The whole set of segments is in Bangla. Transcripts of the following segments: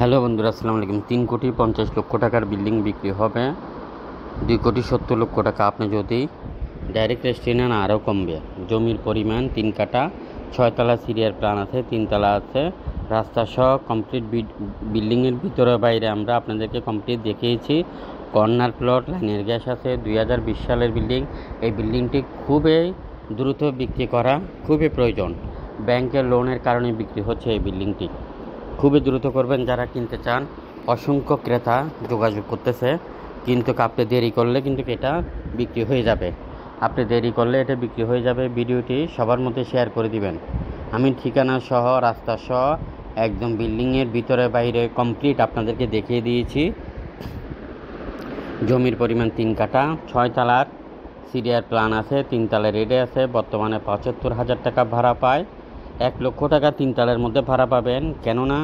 হ্যালো বন্ধুরা, আসসালামু আলাইকুম। 3,50,00,000 টাকার বিল্ডিং বিক্রি হবে 2,70,00,000 টাকা। আপনি যদি ডাইরেক্ট রেজিস্ট্রি নেন আরও কমবে। জমির পরিমাণ 3 কাঠা, 6 তলা সিরিয়ার প্ল্যান আছে, 3 তলা আছে, রাস্তা সহ কমপ্লিট বিল্ডিংয়ের ভিতরে বাইরে আমরা আপনাদেরকে কমপ্লিট দেখিয়েছি। কর্নার প্লট, লাইনের গ্যাস আছে, 2020 সালের বিল্ডিং। এই বিল্ডিংটি খুবই দ্রুত বিক্রি করা খুবই প্রয়োজন। ব্যাংকের লোনের কারণে বিক্রি হচ্ছে এই বিল্ডিংটি। খুবই দ্রুত করবেন যারা কিনতে চান। অসংখ্য ক্রেতা যোগাযোগ করতেছে, কিন্তু আপনি দেরি করলে কিন্তু এটা বিক্রি হয়ে যাবে। আপনি দেরি করলে এটা বিক্রি হয়ে যাবে। ভিডিওটি সবার মধ্যে শেয়ার করে দিবেন। আমি ঠিকানা সহ, রাস্তা সহ, একদম বিল্ডিংয়ের ভিতরে বাইরে কমপ্লিট আপনাদেরকে দেখিয়ে দিয়েছি। জমির পরিমাণ 3 কাঠা, 6 তলার সিরিয়ার প্ল্যান আছে, 3 তলা রেডি আছে। বর্তমানে 75,000 টাকা ভাড়া পায়। 1 লক্ষ টাকা 3 তলার মধ্যে ভাড়া পাবেন, কেননা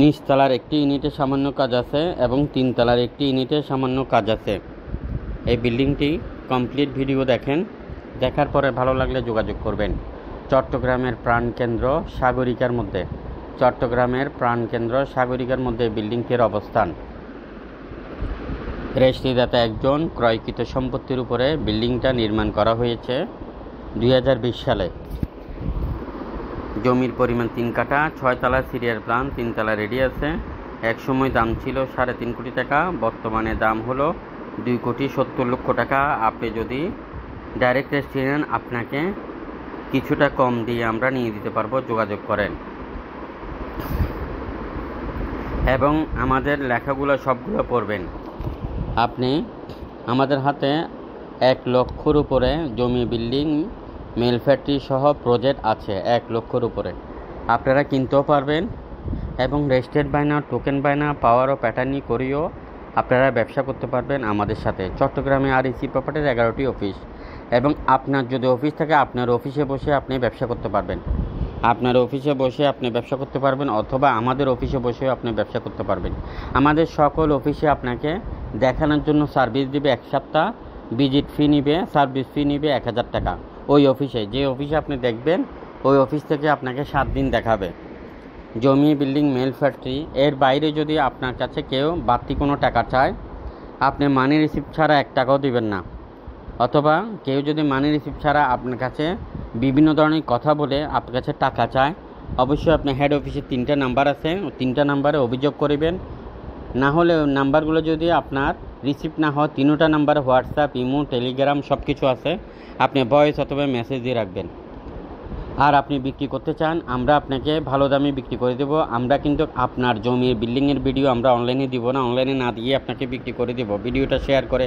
নিচতলার একটি ইউনিটে সামান্য কাজ আছে এবং 3 তলার একটি ইউনিটে সামান্য কাজ আছে। এই বিল্ডিংটি কমপ্লিট ভিডিও দেখেন, দেখার পরে ভালো লাগলে যোগাযোগ করবেন। চট্টগ্রামের প্রাণকেন্দ্র সাগরিকার মধ্যে, চট্টগ্রামের প্রাণকেন্দ্র সাগরিকার মধ্যে বিল্ডিংটির অবস্থান। রেজিস্ট্রিদাতা একজন, ক্রয়কৃত সম্পত্তির উপরে বিল্ডিংটা নির্মাণ করা হয়েছে 2020 সালে। জমির পরিমাণ 3 কাঠা, 6 তলা সিরিয়ার প্ল্যান, 3 তলা রেডি আছে। এক সময় দাম ছিল 3.5 কোটি টাকা, বর্তমানে দাম হলো 2,70,00,000 টাকা। আপনি যদি ডাইরেক্ট রেজিস্ট্রি নেন আপনাকে কিছুটা কম দিয়ে আমরা নিয়ে দিতে পারবো, যোগাযোগ করেন। এবং আমাদের লেখাগুলো সবগুলো পড়বেন। আপনি আমাদের হাতে 1 লক্ষর উপরে জমি, বিল্ডিং, মেল ফ্যাক্টরি সহ প্রজেক্ট আছে 1 লক্ষর উপরে। আপনারা কিনতেও পারবেন এবং রেজিস্ট্রেড বায়না, টোকেন বায়না, পাওয়ার ও প্যাটার্নি করিও আপনারা ব্যবসা করতে পারবেন আমাদের সাথে। চট্টগ্রামে REC প্রপার্টির 11টি অফিস, এবং আপনার যদি অফিস থাকে আপনার অফিসে বসে আপনি ব্যবসা করতে পারবেন। আপনার অফিসে বসে আপনি ব্যবসা করতে পারবেন, অথবা আমাদের অফিসে বসেও আপনি ব্যবসা করতে পারবেন। আমাদের সকল অফিসে আপনাকে দেখানোর জন্য সার্ভিস দিবে 1 সপ্তাহ, ভিজিট ফি নিবে, সার্ভিস ফি নিবে 1,000 টাকা। ওই অফিসে, যে অফিসে আপনি দেখবেন ওই অফিস থেকে আপনাকে 7 দিন দেখাবে। জমি, বিল্ডিং, মেল ফ্যাক্টরি, এর বাইরে যদি আপনার কাছে কেউ বাড়তি কোনো টাকা চায়, আপনি মানি রিসিপ্ট ছাড়া 1 টাকাও দিবেন না। অথবা কেউ যদি মানি রিসিপ্ট ছাড়া আপনার কাছে বিভিন্ন ধরনের কথা বলে আপনার কাছে টাকা চায়, অবশ্যই আপনি হেড অফিসে 3টা নাম্বার আছে, 3টা নাম্বারে অভিযোগ করিবেন। না হলে নাম্বারগুলো যদি আপনার রিসিপ্ট না হয়, 3টা নাম্বারে হোয়াটসঅ্যাপ, ইমো, টেলিগ্রাম সব কিছু আছে, আপনি ভয়েস অথবা মেসেজ দিয়ে রাখবেন। আর আপনি বিক্রি করতে চান, আমরা আপনাকে ভালো দামে বিক্রি করে দেবো। আমরা কিন্তু আপনার জমির, বিল্ডিংয়ের ভিডিও আমরা অনলাইনে দিব না, অনলাইনে না দিয়ে আপনাকে বিক্রি করে দেবো। ভিডিওটা শেয়ার করে